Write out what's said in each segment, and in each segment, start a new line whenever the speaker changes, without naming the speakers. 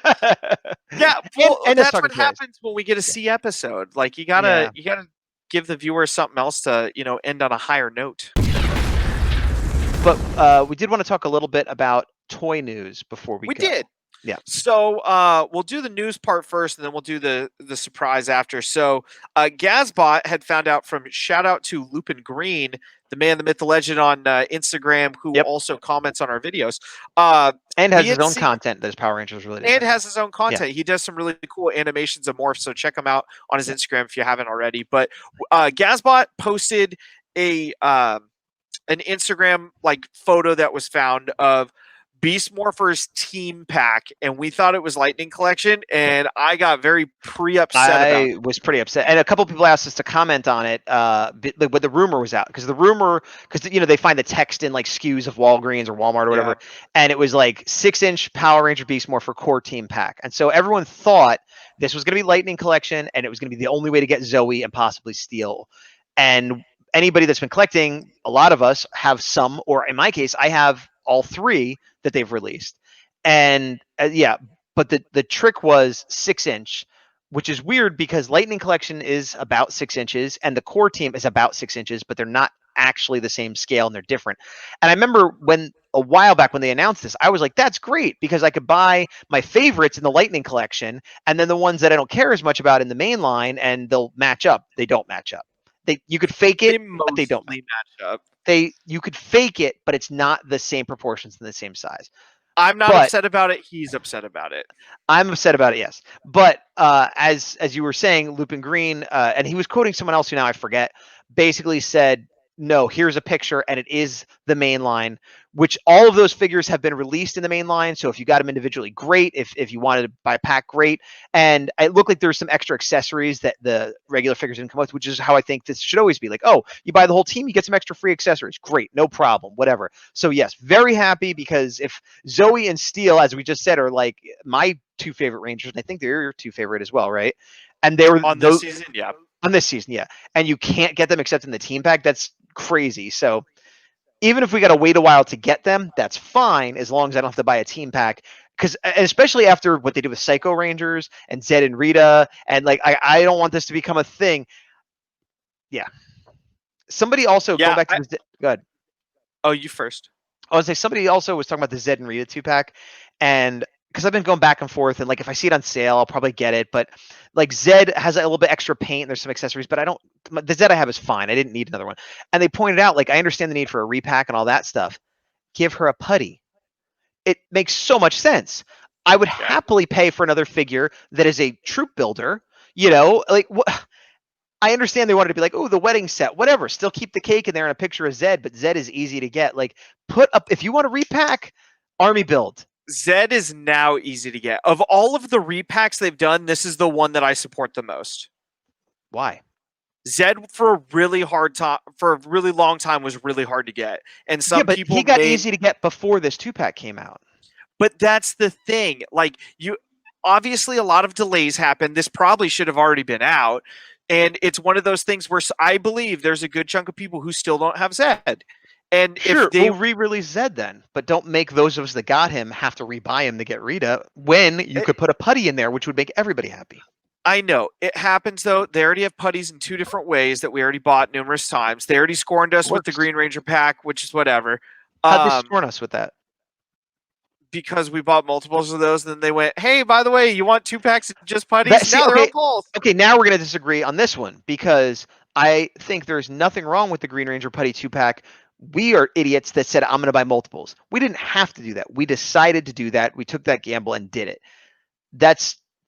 Yeah, well,
and
that's
nostalgia
what
toys.
happens when we get a
Yeah.
C episode. Like
Yeah.
you gotta give the viewer something else to, end on a higher note.
But we did want to talk a little bit about toy news before we
We
go.
did.
Yeah.
So we'll do the news part first, and then we'll do the surprise after. So Gazbot had found out from shout out to Lupin Green, the man, the myth, the legend on Instagram, who
Yep.
also comments on our videos. Uh,
And
we
has his
had
own
seen
content that is Power Rangers related, by
and
the way.
has his own
Yeah.
content. He does some really cool animations of morphs, so check him out on his
Yeah.
Instagram if you haven't already. But Gazbot posted a an Instagram like photo that was found of Beast Morphers team pack, and we thought it was Lightning Collection,
Yep.
and I got very upset about
I was pretty upset, and a couple people asked us to comment on it when the rumor was out, because they find the text in like SKUs of Walgreens or Walmart or
it. Yeah.
whatever, and it was like 6-inch Power Ranger Beast Morpher core team pack, and so everyone thought this was going to be Lightning Collection, and it was going to be the only way to get Zoe and possibly Steel, and anybody that's been collecting, a lot of us have some, or in my case, I have all three that they've released, and yeah, but the trick was 6-inch, which is weird because Lightning Collection is about 6 inches and the core team is about 6 inches, but they're not actually the same scale and they're different. And I remember when a while back when they announced this, I was like, that's great because I could buy my favorites in the Lightning Collection and then the ones that I don't care as much about in the main line, and they'll match up. They don't match up. You could fake
They
it, but they don't.
mostly match up.
You could fake it, but it's not the same proportions and the same size.
I'm not
But
upset about it. He's upset about it.
I'm upset about it, yes. But as you were saying, Lupin Green, and he was quoting someone else who now I forget, basically said, "No, here's a picture, and it is the main line." Which all of those figures have been released in the main line. So if you got them individually, great. If you wanted to buy a pack, great. And it looked like there's some extra accessories that the regular figures didn't come with, which is how I think this should always be. Like, oh, you buy the whole team, you get some extra free accessories. Great, no problem, whatever. So yes, very happy because if Zoe and Steel, as we just said, are like my two favorite Rangers, and I think they're your two favorite as well, right? And they were
On this season, yeah.
on this season, yeah. And you can't get them except in the team pack. That's crazy. So even if we got to wait a while to get them, that's fine as long as I don't have to buy a team pack. Because especially after what they did with Psycho Rangers and Zed and Rita, and like I don't want this to become a thing. Yeah. Somebody also going
Yeah.
back to the go ahead.
Oh, you first.
I was like, somebody also was talking about the Zed and Rita 2-pack, and because I've been going back and forth, and like if I see it on sale, I'll probably get it. But like Zed has a little bit extra paint, and there's some accessories, but I don't. The Zed I have is fine. I didn't need another one. And they pointed out, like, I understand the need for a repack and all that stuff. Give her a putty. It makes so much sense. I would happily pay for another figure that is a troop builder. Like what? I understand they wanted to be like, oh, the wedding set, whatever. Still keep the cake in there and a picture of Zed, but Zed is easy to get. Like, put up if you want to repack, army build.
Zed is now easy to get. Of all of the repacks they've done, this is the one that I support the most.
Why?
Zed for a really long time was really hard to get, and some
but
people
he got easy to get before this 2-pack came out.
But that's the thing. Like obviously a lot of delays happened. This probably should have already been out, and it's one of those things where I believe there's a good chunk of people who still don't have Zed. And
sure,
if they
we'll re-release Zed then, but don't make those of us that got him have to rebuy him to get Rita when you could put a putty in there, which would make everybody happy.
I know. It happens, though. They already have putties in two different ways that we already bought numerous times. They already scorned us with the Green Ranger pack, which is whatever.
How'd they scorn us with that?
Because we bought multiples of those, and then they went, hey, by the way, you want 2-packs of just putties? Now they're on both.
Okay, now we're going to disagree on this one, because I think there's nothing wrong with the Green Ranger putty 2-pack. We are idiots that said, I'm going to buy multiples. We didn't have to do that. We decided to do that. We took that gamble and did it.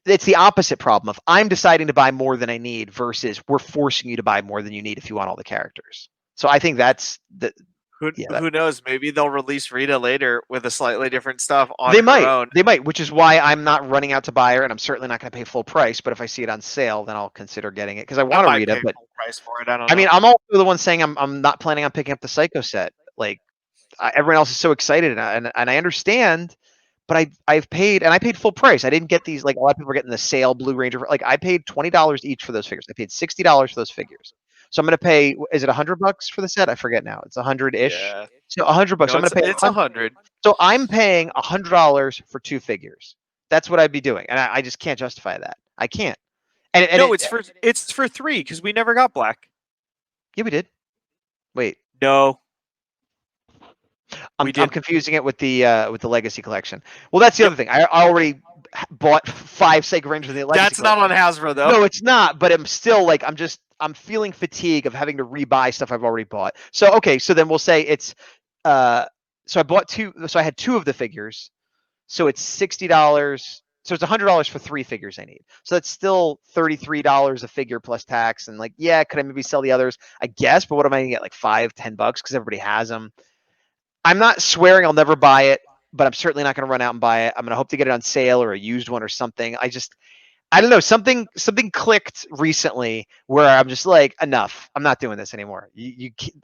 It's the opposite problem of I'm deciding to buy more than I need versus we're forcing you to buy more than you need if you want all the characters. So I think that's the.
Who knows? Maybe they'll release Rita later with a slightly different stuff on
They
her
might.
own.
They might, which is why I'm not running out to buy her, and I'm certainly not going to pay full price. But if I see it on sale, then I'll consider getting it because I want to read it. But
full price for it. I don't know.
I mean, I'm also the one saying I'm not planning on picking up the Psycho set. Like everyone else is so excited, and I understand. But I've paid, and I paid full price. I didn't get these, like a lot of people are getting the sale Blue Ranger. Like I paid $20 each for those figures. I paid $60 for those figures. So I'm going to pay, is it $100 for the set? I forget now. It's 100-ish. Yeah. So $100.
No,
I'm going to pay
it's 100.
So I'm paying $100 for two figures. That's what I'd be doing, and I just can't justify that. I can't. And
No, it's for 3 because we never got black.
yeah, we did. Wait,
No,
I'm
we didn't.
confusing it with the Legacy collection. Well, that's the
Yep.
other thing. I already bought 5 Psycho Rangers in the Legacy
That's not
collection.
on Hasbro though.
No, it's not. But I'm still like I'm feeling fatigue of having to rebuy stuff I've already bought. So okay, so then we'll say it's so I bought 2. So I had 2 of the figures. So it's $60. So it's $100 for 3 figures I need. So that's still $33 a figure plus tax. And like, yeah, could I maybe sell the others? I guess, but what am I gonna get? Like $5-10 because everybody has them. I'm not swearing I'll never buy it, but I'm certainly not gonna run out and buy it. I'm gonna hope to get it on sale or a used one or something. I don't know. Something clicked recently where I'm just like, enough. I'm not doing this anymore.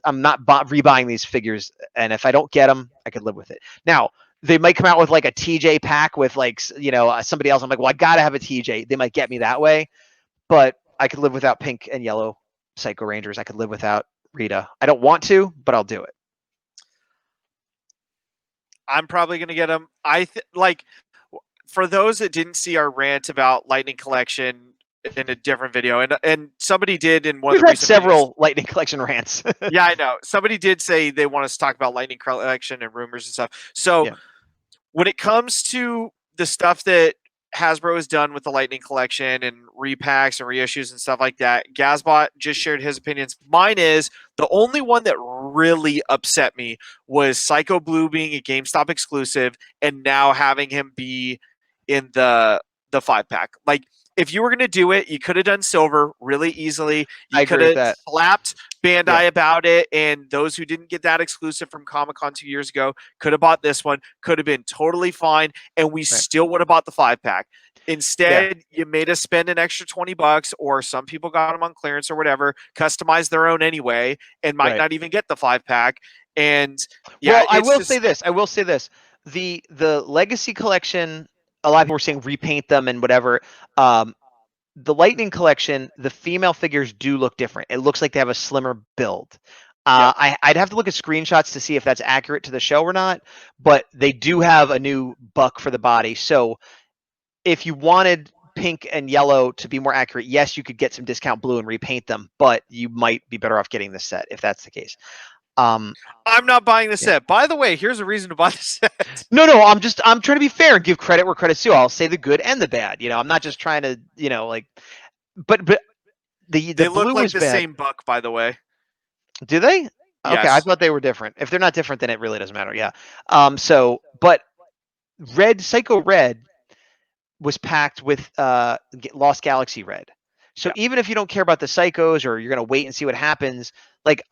I'm not rebuying these figures, and if I don't get them, I could live with it. Now they might come out with like a TJ pack with like somebody else. I'm like, well, I gotta have a TJ. They might get me that way, but I could live without pink and yellow Psycho Rangers. I could live without Rita. I don't want to, but I'll do it.
I'm probably gonna get them. Like for those that didn't see our rant about Lightning Collection in a different video, and somebody did in one
We've
of the
had
recent
several
videos.
Lightning Collection rants.
Yeah, I know. Somebody did say they want us to talk about Lightning Collection and rumors and stuff. So
Yeah.
when it comes to the stuff that Hasbro has done with the Lightning Collection and repacks and reissues and stuff like that, Gazbot just shared his opinions. Mine is the only one that really upset me was Psycho Blue being a GameStop exclusive and now having him be in the 5-pack. Like if you were going to do it, you could have done silver really easily.
I
You could
agree with
have
that.
slapped Bandai
Yeah.
about it, and those who didn't get that exclusive from Comic-Con 2 years ago could have bought this one, could have been totally fine, and we still would have bought the 5-pack. Instead, you made us spend an extra $20, or some people got them on clearance or whatever, customized their own anyway, and might not even get the 5-pack. And yeah,
well, I will
just,
say this. The Legacy Collection, a lot of people were saying repaint them and whatever. The Lightning Collection, the female figures do look different. It looks like they have a slimmer build. I'd have to look at screenshots to see if that's accurate to the show or not, but they do have a new buck for the body. So if you wanted pink and yellow to be more accurate, yes, you could get some discount blue and repaint them, but you might be better off getting this set if that's the case.
I'm not buying the set. By the way, here's a reason to buy the set.
No, I'm trying to be fair and give credit where credit's due. I'll say the good and the bad. I'm not just trying to, like, but the
They
blue
look like
was
the
bad.
same buck, by the way.
Do they?
Yes.
Okay, I thought they were different. If they're not different, then it really doesn't matter. Yeah. But Psycho Red was packed with Lost Galaxy Red. So even if you don't care about the Psychos or you're gonna wait and see what happens, like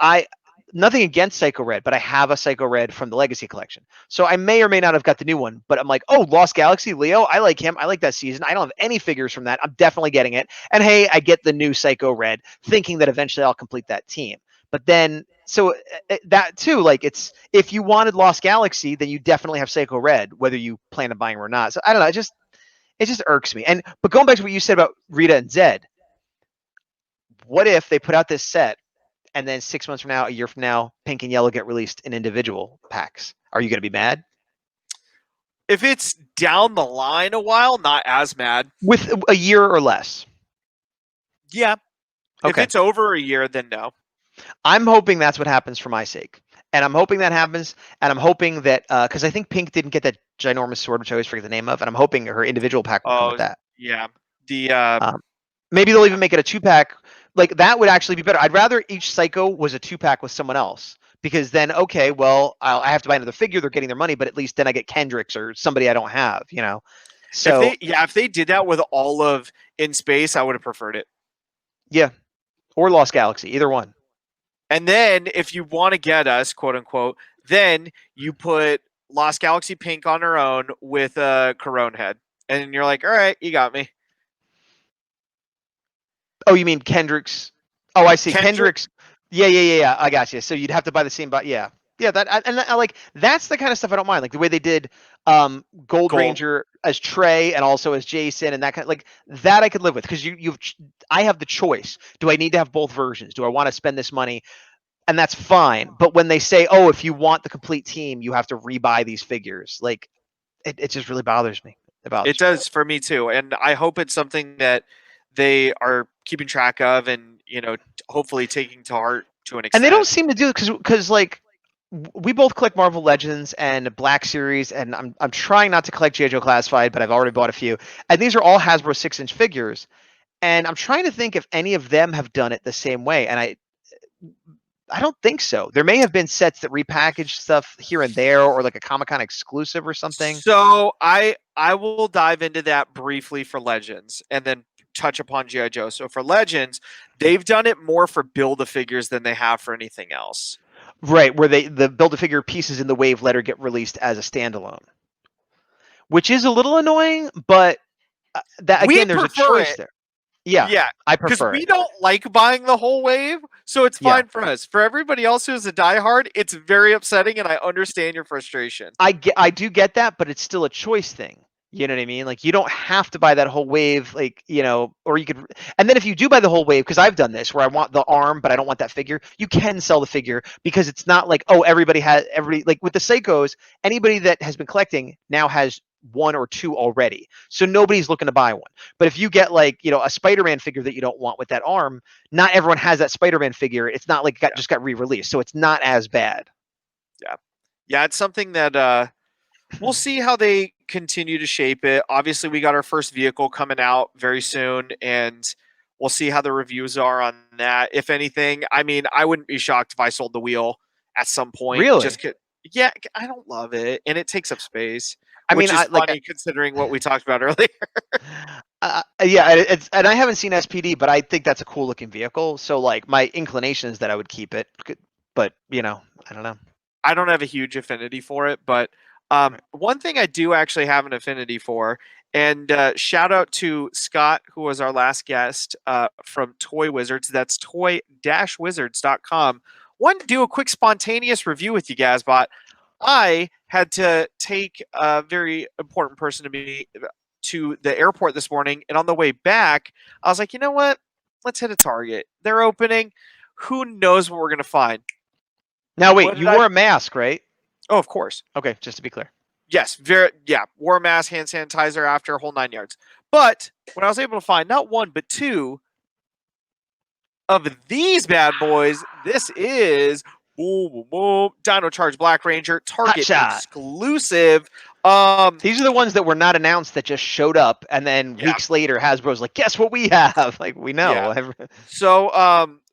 nothing against Psycho Red, but I have a Psycho Red from the Legacy Collection. So I may or may not have got the new one, but I'm like, oh, Lost Galaxy, Leo, I like him. I like that season. I don't have any figures from that. I'm definitely getting it. And hey, I get the new Psycho Red, thinking that eventually I'll complete that team. But then, so that too, like if you wanted Lost Galaxy, then you definitely have Psycho Red, whether you plan on buying them or not. So I don't know. It just irks me. But going back to what you said about Rita and Zed, what if they put out this set and then 6 months from now, a year from now, pink and yellow get released in individual packs? Are you going to be mad?
If it's down the line a while, not as mad.
With a year or less?
Yeah.
Okay.
If it's over a year, then no.
I'm hoping that's what happens for my sake. And I'm hoping that happens. And I'm hoping that, because I think Pink didn't get that ginormous sword, which I always forget the name of. And I'm hoping her individual pack will come with that.
Yeah. The
maybe they'll even make it a 2-pack. Like that would actually be better. I'd rather each Psycho was a 2-pack with someone else, because then, okay, well, I have to buy another figure. They're getting their money, but at least then I get Kendricks or somebody I don't have, So
if they did that with all of In Space, I would have preferred it.
Yeah, or Lost Galaxy, either one.
And then if you want to get us, quote unquote, then you put Lost Galaxy Pink on her own with a Corone head, and you're like, all right, you got me.
Oh, you mean Kendricks? Oh, I see. Kendricks. Yeah. I got you. So you'd have to buy the same, but yeah. I like that's the kind of stuff I don't mind. Like the way they did Gold Ranger as Trey and also as Jason and that kind of, like that I could live with, because I have the choice. Do I need to have both versions? Do I want to spend this money? And that's fine. But when they say, oh, if you want the complete team, you have to rebuy these figures, like it just really bothers me. about
It does for me too, and I hope it's something that they are keeping track of, and hopefully taking to heart to an
And they don't
extent.
seem to do it because like we both collect Marvel Legends and Black Series, and I'm trying not to collect G.I. Joe Classified, but I've already bought a few. And these are all Hasbro 6-inch figures. And I'm trying to think if any of them have done it the same way. And I don't think so. There may have been sets that repackaged stuff here and there, or like a Comic-Con exclusive or something.
So I will dive into that briefly for Legends, and then touch upon GI Joe. So for Legends, they've done it more for Build-A-Figures than they have for anything else.
Right, where the Build-A-Figure pieces in the Wave letter get released as a standalone, which is a little annoying, but that
We
again, there's a
prefer
choice
it.
there. Yeah,
Yeah,
I
because
prefer
we
it.
don't like buying the whole wave, so it's
Yeah.
fine for us. For everybody else who's a diehard, it's very upsetting, and I understand your frustration.
I do get that, but it's still a choice thing. You know what I mean? Like you don't have to buy that whole wave, like or you could. And then if you do buy the whole wave, because I've done this, where I want the arm, but I don't want that figure, you can sell the figure because it's not like everybody like with the Seikos, anybody that has been collecting now has one or two already, so nobody's looking to buy one. But if you get like a Spider-Man figure that you don't want with that arm, not everyone has that Spider-Man figure. It's not like it just got re-released, so it's not as bad.
Yeah, it's something that we'll see how they continue to shape it. Obviously, we got our first vehicle coming out very soon, and we'll see how the reviews are on that. If anything, I mean, I wouldn't be shocked if I sold the wheel at some point.
Really?
Yeah, I don't love it, and it takes up space,
I mean,
which is funny considering what we talked about earlier.
yeah, and I haven't seen SPD, but I think that's a cool looking vehicle. So like my inclination is that I would keep it, but I don't know.
I don't have a huge affinity for it, but
Right.
one thing I do actually have an affinity for, and shout out to Scott, who was our last guest from Toy Wizards. That's toy-wizards.com. Wanted to do a quick spontaneous review with you, Gazbot. I had to take a very important person to me to the airport this morning, and on the way back, I was like, you know what? Let's hit a Target. They're opening. Who knows what we're going to find?
Now
What
wait,
did
you
I?
wore a mask, right?
Oh, of course.
Okay, just to be clear.
Yes, wore a mask, hand sanitizer after a whole 9 yards. But when I was able to find not one but two of these bad boys, this is boom, boom, boom, Dino Charge Black Ranger,
Hot
Target
shot.
exclusive.
These are the ones that were not announced that just showed up, and then
Yeah,
weeks later, Hasbro's like, "Guess what we have?" Like we
yeah.
know.
So,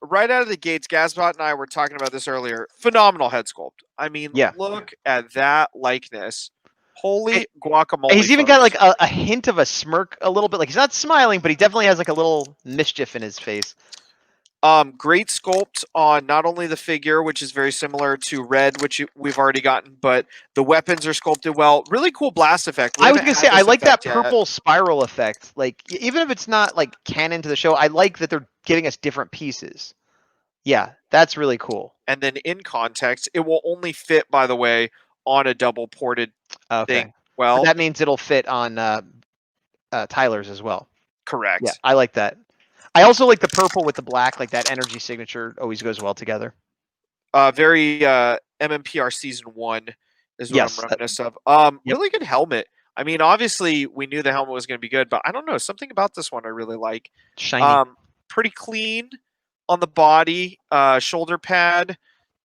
right out of the gates, Gazbot and I were talking about this earlier. Phenomenal head sculpt. I mean,
Yeah.
look at that likeness.
And
Holy guacamole,
he's even got
folks.
like a hint of a smirk, a little bit. Like he's not smiling, but he definitely has like a little mischief in his face.
Great sculpt on not only the figure, which is very similar to Red, which we've already gotten, but the weapons are sculpted well. Really cool blast effect. We
I was
haven't
gonna
had
say I
this
like that
effect yet.
purple spiral effect. Like even if it's not like canon to the show, I like that they're giving us different pieces. Yeah, that's really cool.
And then in context, it will only fit, by the way, on a double ported thing.
Okay, but
Well,
that means it'll fit on Tyler's as well. Yeah,
correct.
I like that. I also like the purple with the black. Like that energy signature always goes well together.
Very MMPR season 1 is what I'm
Yes.
reminiscent of.
Yep.
Really good helmet. I mean, obviously we knew the helmet was going to be good, but I don't know, something about this one I really like.
Shiny.
Pretty clean on the body, shoulder pad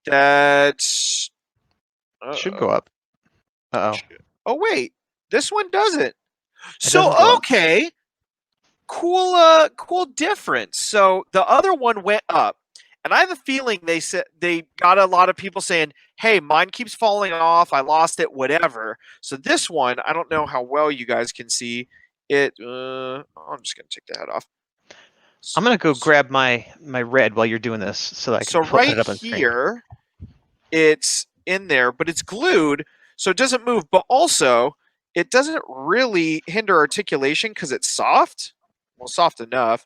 that
Should go up. Uh-oh.
oh wait, this one doesn't.
It doesn't go
So
up.
okay, cool difference. So the other one went up, and I have a feeling they said they got a lot of people saying, hey, mine keeps falling off, I lost it, whatever. So this one, I don't know how well you guys can see it. I'm just gonna take the head off.
I'm gonna go grab my red while you're doing this so that I
So
can put
right
it up on screen.
here, it's in there, but it's glued, so it doesn't move. But also, it doesn't really hinder articulation because it's soft. Well, soft enough.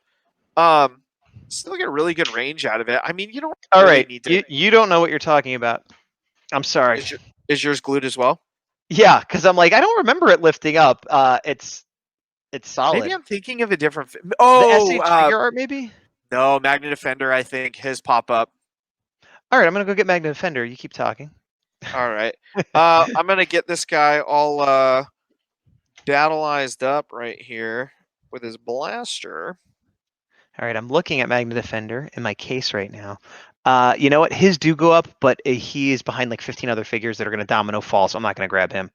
Still get really good range out of it. I mean, you don't
All
really
right,
need to.
you don't know what you're talking about. I'm sorry.
Is yours glued as well?
Yeah, because I'm like I don't remember it lifting up. It's solid.
Maybe I'm thinking of a different.
The SH figure art, maybe.
No, Magnet Defender. I think his pop up.
All right, I'm gonna go get Magna Defender. You keep talking.
All right. I'm gonna get this guy all battleized up right here with his blaster.
All right, I'm looking at Magna Defender in my case right now. You know what? His do go up, but he is behind like 15 other figures that are going to domino fall, so I'm not going to grab him.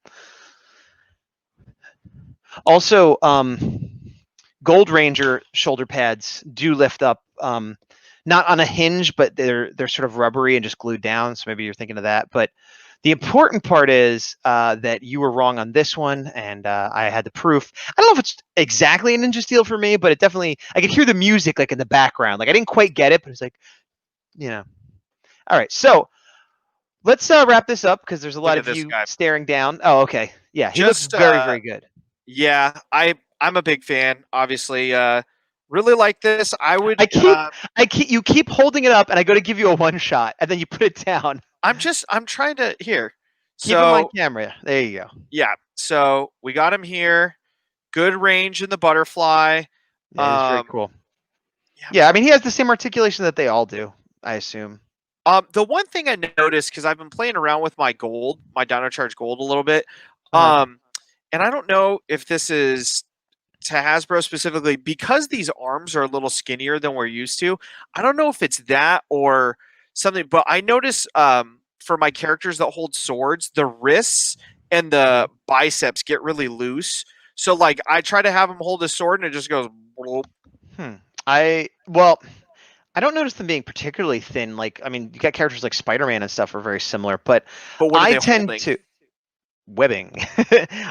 Also, Gold Ranger shoulder pads do lift up, not on a hinge, but they're sort of rubbery and just glued down. So maybe you're thinking of that. But the important part is that you were wrong on this one, and I had the proof. I don't know if it's exactly a Ninja Steel for me, but it definitely, I could hear the music like in the background. Like I didn't quite get it, but it's like, you know. All right, so let's wrap this up because there's a lot of you staring down. Oh, okay. Yeah, he looks very, very good.
Yeah, I'm a big fan. Obviously, really like this.
You keep holding it up, and I go to give you a one shot, and then you put it down.
I'm trying to here.
Keep him on camera. There you go.
Yeah. So we got him here. Good range in the butterfly.
Yeah, he's very cool. Yeah, I mean he has the same articulation that they all do, I assume.
The one thing I noticed, because I've been playing around with my gold, my Dino Charge gold a little bit. And I don't know if this is to Hasbro specifically, because these arms are a little skinnier than we're used to. I don't know if it's that or something, but I notice for my characters that hold swords, the wrists and the biceps get really loose. So like I try to have them hold a sword and it just goes.
I don't notice them being particularly thin. Like, I mean, you got characters like Spider-Man and stuff are very similar, but
what I tend to
webbing.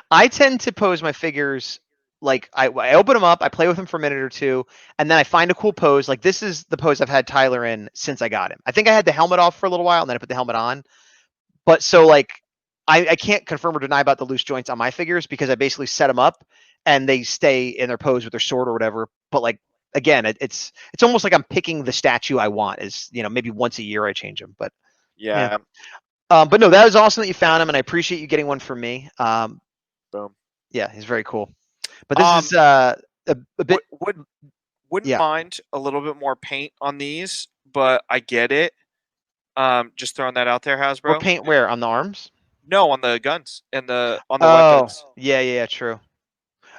I tend to pose my figures like I open them up, I play with them for a minute or two, and then I find a cool pose. Like this is the pose I've had Tyler in since I got him. I think I had the helmet off for a little while, and then I put the helmet on. But so like I can't confirm or deny about the loose joints on my figures because I basically set them up and they stay in their pose with their sword or whatever. But like again, it's almost like I'm picking the statue I want. Is maybe once a year I change them, but
yeah.
But no, that was awesome that you found him, and I appreciate you getting one from me.
Boom.
Yeah, he's very cool. But this is a bit.
Wouldn't mind a little bit more paint on these, but I get it. Just throwing that out there, Hasbro.
More paint where? On the arms?
No, on the guns and on the weapons.
Yeah, true.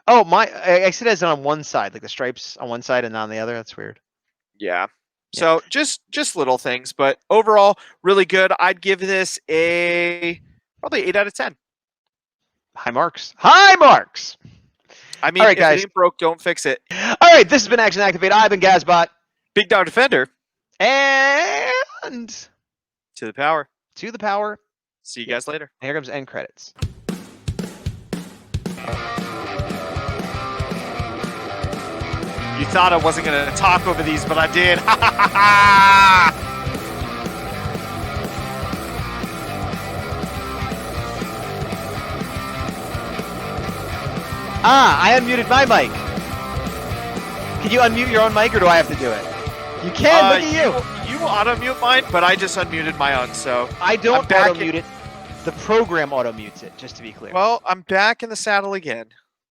Oh, I said it on one side, like the stripes on one side and not on the other. That's weird.
Yeah. So just little things, but overall, really good. I'd give this probably 8 out of 10.
High marks. High marks.
I mean, if it ain't broke, don't fix it.
All right, this has been Action Activate. I've been Gazbot.
Big Dawg Defender.
And
to the power.
To the power.
See you guys later.
Here comes end credits.
You thought I wasn't going to talk over these, but I did. Ha ha ha ha!
I unmuted my mic. Can you unmute your own mic, or do I have to do it? You can. Look at you.
You auto-mute mine, but I just unmuted my own, so...
I don't auto-mute it. The program auto-mutes it, just to be clear.
Well, I'm back in the saddle again.